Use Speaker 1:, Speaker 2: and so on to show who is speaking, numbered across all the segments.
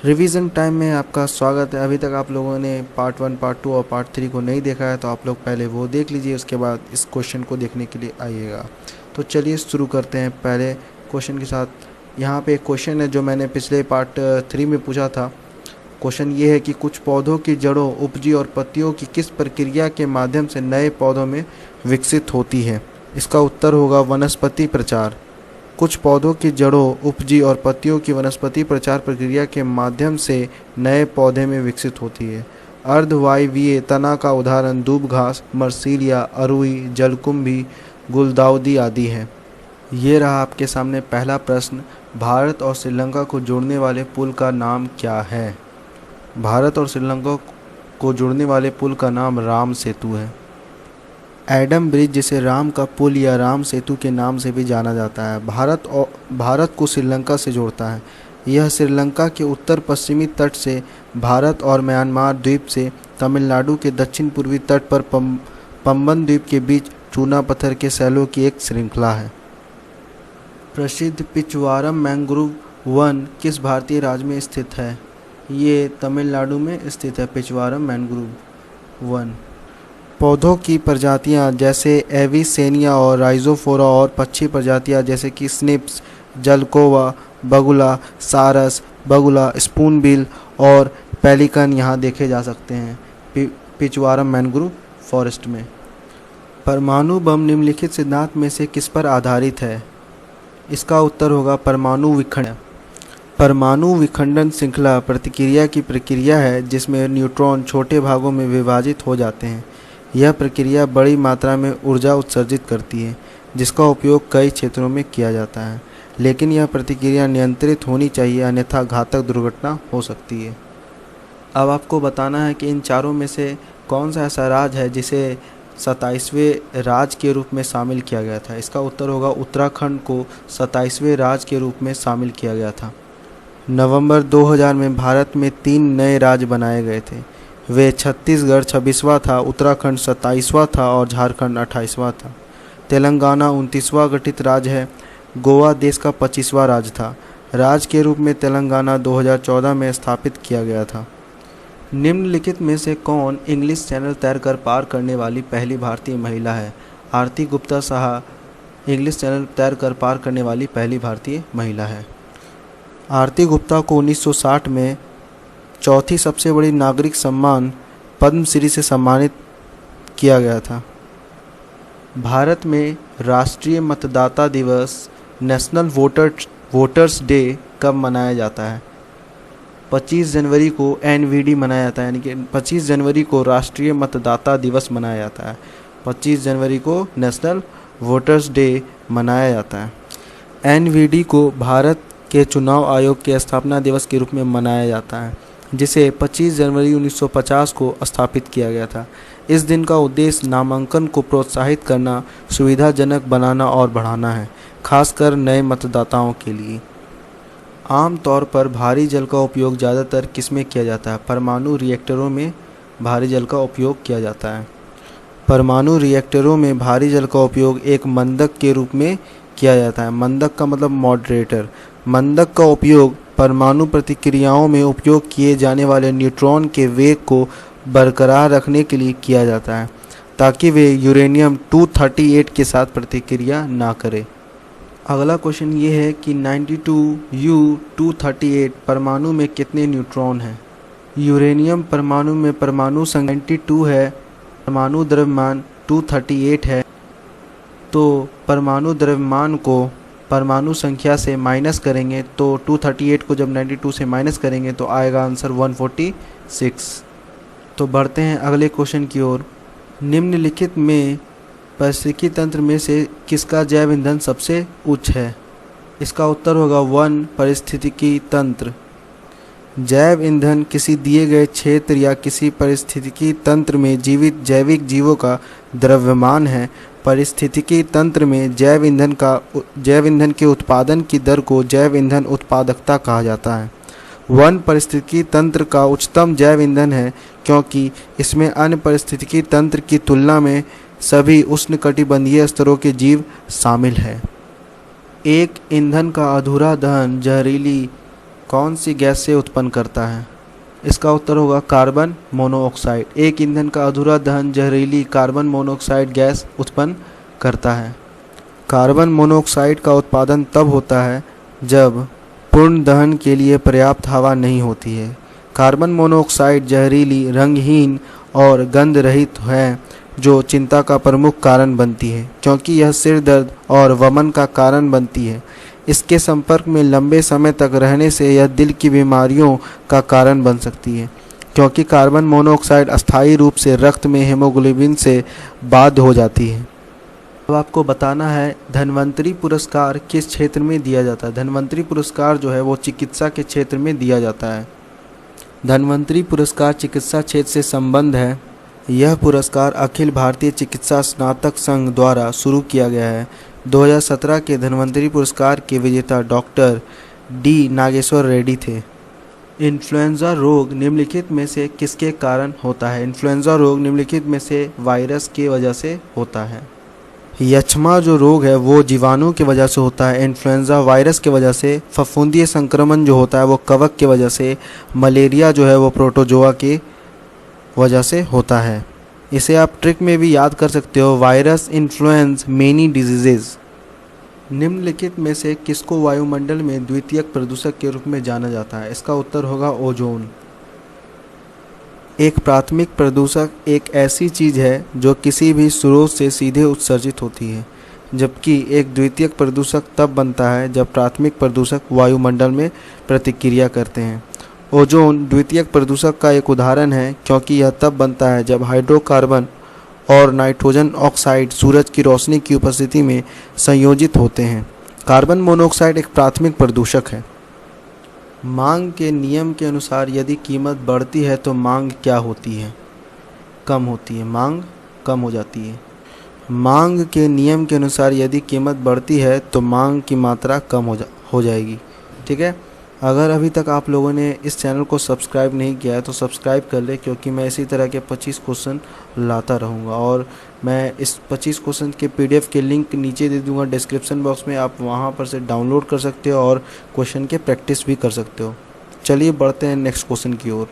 Speaker 1: Revision time में आपका स्वागत है। अभी तक आप लोगों ने पार्ट 1, पार्ट 2 और पार्ट 3 को नहीं देखा है तो आप लोग पहले वो देख लीजिए, उसके बाद इस क्वेश्चन को देखने के लिए आइएगा। तो चलिए शुरू करते हैं पहले क्वेश्चन के साथ। यहाँ पे एक क्वेश्चन है जो मैंने पिछले पार्ट 3 में पूछा था। क्वेश्चन ये है कि कुछ पौधों की जड़ों, उपजी और पत्तियों की किस प्रक्रिया के माध्यम से नए पौधों में विकसित होती है। इसका उत्तर होगा वनस्पति प्रचार। कुछ पौधों की जड़ों, उपजी और पत्तियों की वनस्पति प्रचार प्रक्रिया के माध्यम से नए पौधे में विकसित होती है। अर्धवायवीय तना का उदाहरण दूब घास, मर्सिलिया, अरुई, जलकुंभी, गुलदाउदी आदि है। ये रहा आपके सामने पहला प्रश्न। भारत और श्रीलंका को जोड़ने वाले पुल का नाम क्या है? भारत और श्रीलंका को जोड़ने वाले पुल का नाम राम सेतु है। एडम ब्रिज, जिसे राम का पुल या राम सेतु के नाम से भी जाना जाता है, भारत को श्रीलंका से जोड़ता है। यह श्रीलंका के उत्तर पश्चिमी तट से भारत और म्यांमार द्वीप से तमिलनाडु के दक्षिण पूर्वी तट पर पंबन द्वीप के बीच चूना पत्थर के शैलों की एक श्रृंखला है। प्रसिद्ध पिचवारम मैंग्रोव वन किस भारतीय राज्य में स्थित है? ये तमिलनाडु में स्थित है, पिचवारम मैंग्रोव वन। पौधों की प्रजातियां जैसे एविसेनिया और राइजोफोरा और पक्षी प्रजातियां जैसे कि स्निप्स, जलकोवा, बगुला, सारस, बगुला, स्पूनबिल और पेलिकन यहाँ देखे जा सकते हैं पिचवारम मैंग्रोव फॉरेस्ट में। परमाणु बम निम्नलिखित सिद्धांत में से किस पर आधारित है? इसका उत्तर होगा परमाणु विखंडन। परमाणु विखंडन श्रृंखला प्रतिक्रिया की प्रक्रिया है जिसमें न्यूट्रॉन छोटे भागों में विभाजित हो जाते हैं। यह प्रक्रिया बड़ी मात्रा में ऊर्जा उत्सर्जित करती है जिसका उपयोग कई क्षेत्रों में किया जाता है, लेकिन यह प्रतिक्रिया नियंत्रित होनी चाहिए, अन्यथा घातक दुर्घटना हो सकती है। अब आपको बताना है कि इन चारों में से कौन सा ऐसा राज्य है जिसे 27वें राज्य के रूप में शामिल किया गया था। इसका उत्तर होगा उत्तराखंड को 27वें राज्य के रूप में शामिल किया गया था। नवंबर 2000 में भारत में 3 नए राज्य बनाए गए थे। वे छत्तीसगढ़ 26वां था, उत्तराखंड 27वां था और झारखंड 28वां था। तेलंगाना 29वां गठित राज्य है। गोवा देश का 25वां राज्य था। राज्य के रूप में तेलंगाना 2014 में स्थापित किया गया था। निम्नलिखित में से कौन इंग्लिश चैनल तैरकर पार करने वाली पहली भारतीय महिला है? आरती गुप्ता साहा इंग्लिश चैनल तैरकर पार करने वाली पहली भारतीय महिला है। आरती गुप्ता को 1960 में चौथी सबसे बड़ी नागरिक सम्मान पद्मश्री से सम्मानित किया गया था। भारत में राष्ट्रीय मतदाता दिवस नेशनल वोटर्स डे कब मनाया जाता है? 25 जनवरी को एनवीडी मनाया जाता है, यानी कि 25 जनवरी को राष्ट्रीय मतदाता दिवस मनाया जाता है। 25 जनवरी को नेशनल वोटर्स डे मनाया जाता है। एनवीडी को भारत के चुनाव आयोग के स्थापना दिवस के रूप में मनाया जाता है, जिसे 25 जनवरी 1950 को स्थापित किया गया था। इस दिन का उद्देश्य नामांकन को प्रोत्साहित करना, सुविधाजनक बनाना और बढ़ाना है, खासकर नए मतदाताओं के लिए। आमतौर पर भारी जल का उपयोग ज़्यादातर किसमें किया जाता है? परमाणु रिएक्टरों में भारी जल का उपयोग किया जाता है। परमाणु रिएक्टरों में भारी जल का उपयोग एक मंदक के रूप में किया जाता है। मंदक का मतलब मॉडरेटर। मंदक का उपयोग परमाणु प्रतिक्रियाओं में उपयोग किए जाने वाले न्यूट्रॉन के वेग को बरकरार रखने के लिए किया जाता है ताकि वे यूरेनियम 238 के साथ प्रतिक्रिया ना करें। अगला क्वेश्चन ये है कि 92U238 परमाणु में कितने न्यूट्रॉन हैं? यूरेनियम परमाणु में परमाणु संख्या 92 है, परमाणु द्रव्यमान 238 है। तो परमाणु द्रव्यमान को परमाणु संख्या से माइनस करेंगे तो 238 को जब 92 से माइनस करेंगे तो आएगा आंसर 146। तो बढ़ते हैं अगले क्वेश्चन की ओर। निम्नलिखित में पारिस्थितिकी तंत्र में से किसका जैव ईंधन सबसे उच्च है? इसका उत्तर होगा वन पारिस्थितिकी तंत्र। जैव ईंधन किसी दिए गए क्षेत्र या किसी पारिस्थितिकी तंत्र में जीवित जैविक जीवों का द्रव्यमान है। पारिस्थितिकी तंत्र में जैव ईंधन के उत्पादन की दर को जैव ईंधन उत्पादकता कहा जाता है। वन पारिस्थितिकी तंत्र का उच्चतम जैव ईंधन है क्योंकि इसमें अन्य पारिस्थितिकी तंत्र की तुलना में सभी उष्णकटिबंधीय स्तरों के जीव शामिल हैं। एक ईंधन का अधूरा दहन जहरीली कौन सी गैस से उत्पन्न करता है? इसका उत्तर होगा कार्बन मोनोऑक्साइड। एक ईंधन का अधूरा दहन जहरीली कार्बन मोनोऑक्साइड गैस उत्पन्न करता है। कार्बन मोनोऑक्साइड का उत्पादन तब होता है जब पूर्ण दहन के लिए पर्याप्त हवा नहीं होती है। कार्बन मोनोऑक्साइड जहरीली, रंगहीन और गंध रहित है, जो चिंता का प्रमुख कारण बनती है क्योंकि यह सिर दर्द और वमन का कारण बनती है। इसके संपर्क में लंबे समय तक रहने से यह दिल की बीमारियों का कारण बन सकती है क्योंकि कार्बन मोनोऑक्साइड अस्थायी रूप से रक्त में हीमोग्लोबिन से बाध्य हो जाती है। अब आपको बताना है धन्वंतरी पुरस्कार किस क्षेत्र में दिया जाता है। धन्वंतरी पुरस्कार जो है वो चिकित्सा के क्षेत्र में दिया जाता है। धन्वंतरी पुरस्कार चिकित्सा क्षेत्र से संबंध है। यह पुरस्कार अखिल भारतीय चिकित्सा स्नातक संघ द्वारा शुरू किया गया है। 2017 के धन्वंतरी पुरस्कार के विजेता डॉक्टर डी नागेश्वर रेड्डी थे। इन्फ्लुएंजा रोग निम्नलिखित में से किसके कारण होता है? इन्फ्लुएंजा रोग निम्नलिखित में से वायरस की वजह से होता है। यक्ष्मा जो रोग है वो जीवाणु की वजह से होता है, इन्फ्लुएंजा वायरस की वजह से। फफूंदी संक्रमण जो होता है वो कवक की वजह से। मलेरिया जो है वो प्रोटोजोआ की वजह से होता है। इसे आप ट्रिक में भी याद कर सकते हो, वायरस इन्फ्लुएंस मेनी डिजीजेज। निम्नलिखित में से किसको वायुमंडल में द्वितीयक प्रदूषक के रूप में जाना जाता है? इसका उत्तर होगा ओजोन। एक प्राथमिक प्रदूषक एक ऐसी चीज़ है जो किसी भी स्रोत से सीधे उत्सर्जित होती है, जबकि एक द्वितीयक प्रदूषक तब बनता है जब प्राथमिक प्रदूषक वायुमंडल में प्रतिक्रिया करते हैं। ओजोन द्वितीयक प्रदूषक का एक उदाहरण है क्योंकि यह तब बनता है जब हाइड्रोकार्बन और नाइट्रोजन ऑक्साइड सूरज की रोशनी की उपस्थिति में संयोजित होते हैं। कार्बन मोनोऑक्साइड एक प्राथमिक प्रदूषक है। मांग के नियम के अनुसार यदि कीमत बढ़ती है तो मांग क्या होती है? कम होती है। मांग कम हो जाती है। मांग के नियम के अनुसार यदि कीमत बढ़ती है तो मांग की मात्रा कम हो जाएगी। ठीक है। अगर अभी तक आप लोगों ने इस चैनल को सब्सक्राइब नहीं किया है तो सब्सक्राइब कर ले, क्योंकि मैं इसी तरह के 25 क्वेश्चन लाता रहूँगा और मैं इस 25 क्वेश्चन के PDF के लिंक नीचे दे दूँगा डिस्क्रिप्शन बॉक्स में। आप वहाँ पर से डाउनलोड कर सकते हो और क्वेश्चन के प्रैक्टिस भी कर सकते हो। चलिए बढ़ते हैं नेक्स्ट क्वेश्चन की ओर।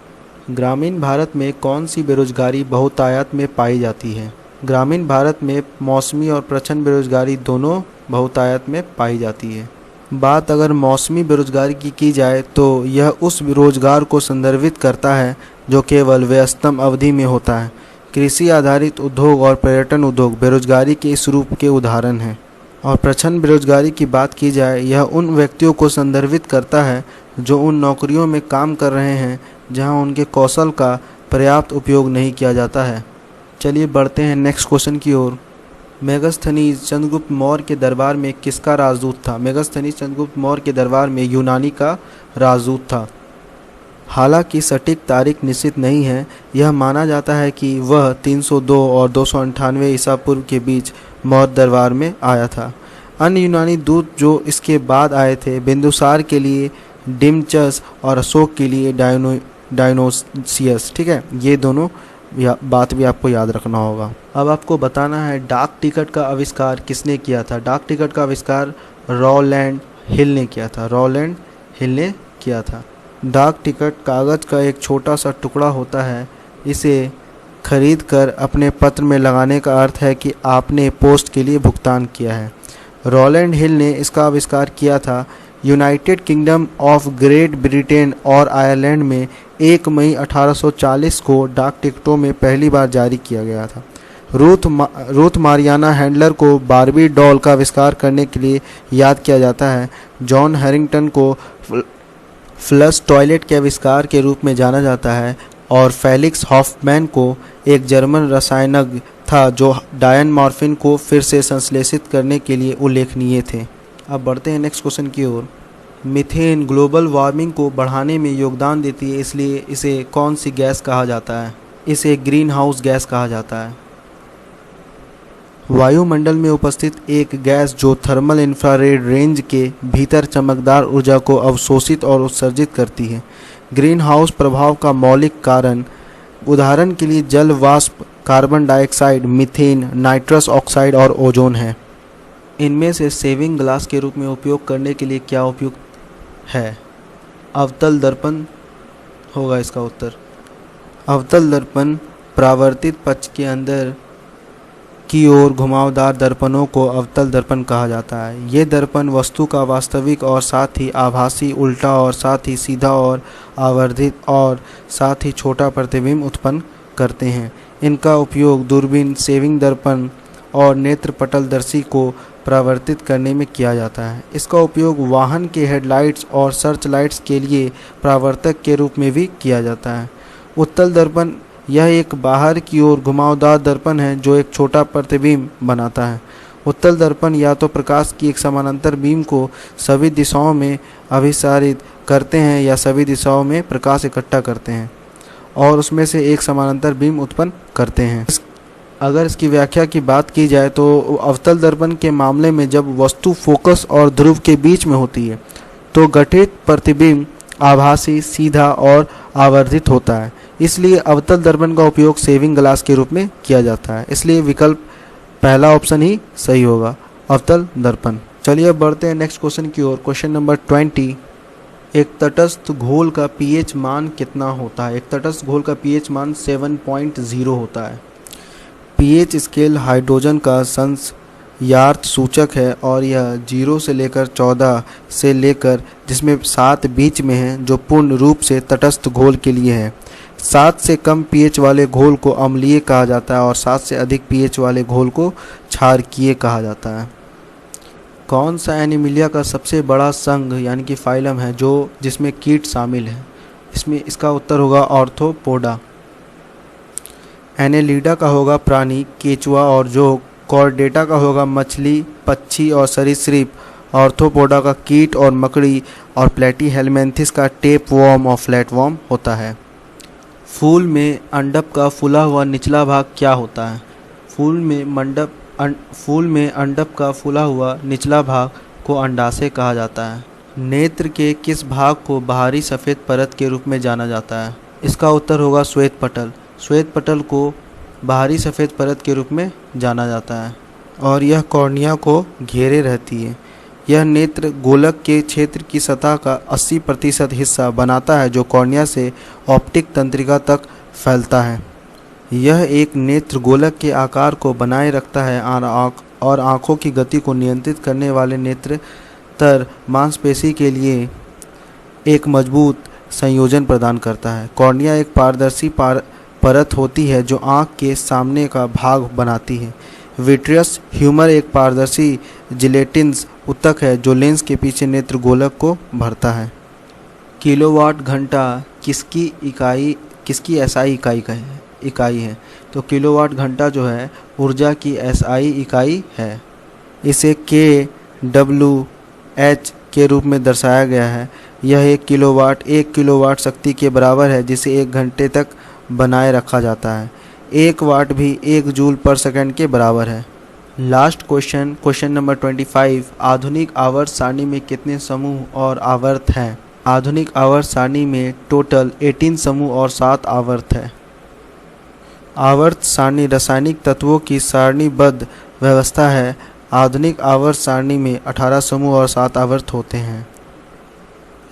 Speaker 1: ग्रामीण भारत में कौन सी बेरोजगारी बहुतायत में पाई जाती है? ग्रामीण भारत में मौसमी और प्रच्छन्न बेरोजगारी दोनों बहुतायत में पाई जाती है। बात अगर मौसमी बेरोजगारी की जाए तो यह उस रोजगार को संदर्भित करता है जो केवल व्यस्तम अवधि में होता है। कृषि आधारित उद्योग और पर्यटन उद्योग बेरोजगारी के इस रूप के उदाहरण हैं। और प्रच्छन्न बेरोजगारी की बात की जाए, यह उन व्यक्तियों को संदर्भित करता है जो उन नौकरियों में काम कर रहे हैं जहां उनके कौशल का पर्याप्त उपयोग नहीं किया जाता है। चलिए बढ़ते हैं नेक्स्ट क्वेश्चन की ओर। मेगास्थनीज चंद्रगुप्त मौर्य के दरबार में किसका राजदूत था? मेगास्थनीज चंद्रगुप्त मौर्य के दरबार में यूनानी का राजदूत था। हालांकि सटीक तारीख निश्चित नहीं है। यह माना जाता है कि वह 302 और 298 ईसा पूर्व के बीच मौर्य दरबार में आया था। अन्य यूनानी दूत जो इसके बाद आए थे बिंदुसार के लिए डिमचस और अशोक के लिए डायनोसियस। ठीक है, ये दोनों बात भी आपको याद रखना होगा। अब आपको बताना है डाक टिकट का आविष्कार किसने किया था? डाक टिकट का आविष्कार रॉलैंड हिल ने किया था। रॉलैंड हिल ने किया था। डाक टिकट कागज़ का एक छोटा सा टुकड़ा होता है। इसे खरीद कर अपने पत्र में लगाने का अर्थ है कि आपने पोस्ट के लिए भुगतान किया है। रॉलैंड हिल ने इसका आविष्कार किया था। United kingdom of great Britain और आयरलैंड में 1 मई 1840 को डाक टिकटों में पहली बार जारी किया गया था। रूथ मारियाना हैंडलर को बारबी डॉल का आविष्कार करने के लिए याद किया जाता है। जॉन हैरिंगटन को फ्लश टॉयलेट के आविष्कार के रूप में जाना जाता है और फेलिक्स हॉफमैन को एक जर्मन रसायनज्ञ था जो डायन मॉर्फिन को फिर से संश्लेषित करने के लिए उल्लेखनीय थे। अब बढ़ते हैं नेक्स्ट क्वेश्चन की ओर। मीथेन ग्लोबल वार्मिंग को बढ़ाने में योगदान देती है, इसलिए इसे कौन सी गैस कहा जाता है? इसे ग्रीन हाउस गैस कहा जाता है। वायुमंडल में उपस्थित एक गैस जो थर्मल इंफ्रारेड रेंज के भीतर चमकदार ऊर्जा को अवशोषित और उत्सर्जित करती है। ग्रीन हाउस प्रभाव का मौलिक कारण उदाहरण के लिए जल वाष्प, carbon dioxide, methane, nitrous oxide और ओजोन है। इनमें से सेविंग ग्लास के रूप में उपयोग करने के लिए क्या उपयुक्त है? अवतल दर्पण होगा इसका उत्तर। अवतल दर्पण परावर्तित पक्ष के अंदर की ओर घुमावदार दर्पणों को अवतल दर्पण कहा जाता है। ये दर्पण वस्तु का वास्तविक और साथ ही आभासी, उल्टा और साथ ही सीधा और आवर्धित और साथ ही छोटा प्रतिबिंब उत्पन्न करते हैं। इनका उपयोग दूरबीन, सेविंग दर्पण और नेत्रपटलदर्शी को परावर्तित करने में किया जाता है। इसका उपयोग वाहन के हेडलाइट्स और सर्च लाइट्स के लिए परावर्तक के रूप में भी किया जाता है। उत्तल दर्पण यह एक बाहर की ओर घुमावदार दर्पण है जो एक छोटा प्रतिबिंब बनाता है। उत्तल दर्पण या तो प्रकाश की एक समानांतर बीम को सभी दिशाओं में अभिसारित करते हैं या सभी दिशाओं में प्रकाश इकट्ठा करते हैं और उसमें से एक समानांतर बीम उत्पन्न करते हैं। अगर इसकी व्याख्या की बात की जाए तो अवतल दर्पण के मामले में जब वस्तु फोकस और ध्रुव के बीच में होती है तो गठित प्रतिबिंब आभासी, सीधा और आवर्धित होता है। इसलिए अवतल दर्पण का उपयोग सेविंग ग्लास के रूप में किया जाता है। इसलिए विकल्प पहला ऑप्शन ही सही होगा, अवतल दर्पण। चलिए अब बढ़ते हैं नेक्स्ट क्वेश्चन की ओर। क्वेश्चन नंबर 20, एक तटस्थ घोल का पीएच मान कितना होता है? एक तटस्थ घोल का पीएच मान 7.0 होता है। पीएच स्केल हाइड्रोजन का संयार्थ सूचक है और यह 0 से लेकर 14 से लेकर जिसमें 7 बीच में है, जो पूर्ण रूप से तटस्थ घोल के लिए है। 7 से कम पीएच वाले घोल को अम्लीय कहा जाता है और 7 से अधिक पीएच वाले घोल को क्षारकीय कहा जाता है। कौन सा एनीमिलिया का सबसे बड़ा संघ यानी कि फाइलम है जो जिसमें कीट शामिल है? इसका उत्तर होगा ऑर्थोपोडा। एनेलिडा का होगा प्राणी, केचुआ और जोक। कॉर्डेटा का होगा मछली, पक्षी और सरीसृप। ऑर्थोपोडा का कीट और मकड़ी और प्लेटीहेलमिन्थिस का टेप वॉर्म और फ्लैट वॉर्म होता है। फूल में अंडप का फूला हुआ निचला भाग क्या होता है? फूल में अंडप का फूला हुआ निचला भाग को अंडाशय कहा जाता है। नेत्र के किस भाग को बाहरी सफ़ेद परत के रूप में जाना जाता है? इसका उत्तर होगा श्वेत पटल। श्वेत पटल को बाहरी सफ़ेद परत के रूप में जाना जाता है और यह कॉर्निया को घेरे रहती है। यह नेत्र गोलक के क्षेत्र की सतह का 80% हिस्सा बनाता है जो कॉर्निया से ऑप्टिक तंत्रिका तक फैलता है। यह एक नेत्र गोलक के आकार को बनाए रखता है और आँखों की गति को नियंत्रित करने वाले नेत्रतर मांसपेशी के लिए एक मजबूत संयोजन प्रदान करता है। कॉर्निया एक पारदर्शी परत होती है जो आँख के सामने का भाग बनाती है। विट्रियस ह्यूमर एक पारदर्शी जिलेटिनस उत्तक है जो लेंस के पीछे नेत्र गोलक को भरता है। किलोवाट घंटा किसकी एसआई इकाई है? तो किलोवाट घंटा जो है ऊर्जा की एसआई इकाई है। इसे kWh के रूप में दर्शाया गया है। यह 1 किलोवाट शक्ति के बराबर है जिसे 1 घंटे तक बनाए रखा जाता है। 1 वाट भी 1 जूल पर सेकंड के बराबर है। लास्ट क्वेश्चन नंबर 25, आधुनिक आवर्त सारणी में कितने समूह और आवर्त हैं? आधुनिक आवर्त सारणी में टोटल 18 समूह और 7 आवर्त है। आवर्त सारणी रासायनिक तत्वों की सारणीबद्ध व्यवस्था है। आधुनिक आवर्त सारणी में 18 समूह और 7 आवर्त होते हैं।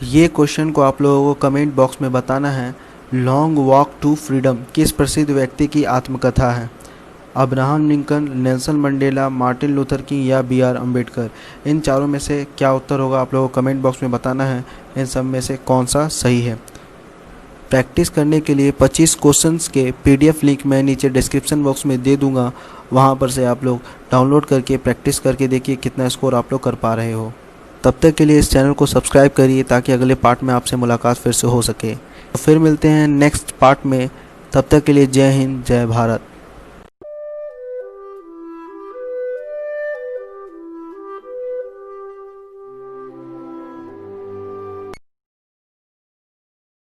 Speaker 1: ये क्वेश्चन को आप लोगों को कमेंट बॉक्स में बताना है। लॉन्ग वॉक टू फ्रीडम किस प्रसिद्ध व्यक्ति की आत्मकथा है? Abraham Lincoln, Nelson Mandela, Martin Luther king या BR अम्बेडकर। इन चारों में से क्या उत्तर होगा आप लोगों को कमेंट बॉक्स में बताना है। इन सब में से कौन सा सही है? प्रैक्टिस करने के लिए 25 क्वेश्चंस के PDF लिंक मैं नीचे डिस्क्रिप्शन बॉक्स में दे दूंगा। वहां पर से आप लोग डाउनलोड करके प्रैक्टिस करके देखिए कितना स्कोर आप लोग कर पा रहे हो। तब तक के लिए इस चैनल को सब्सक्राइब करिए ताकि अगले पार्ट में आपसे मुलाकात फिर से हो सके। तो फिर मिलते हैं नेक्स्ट पार्ट में। तब तक के लिए जय हिंद, जय भारत।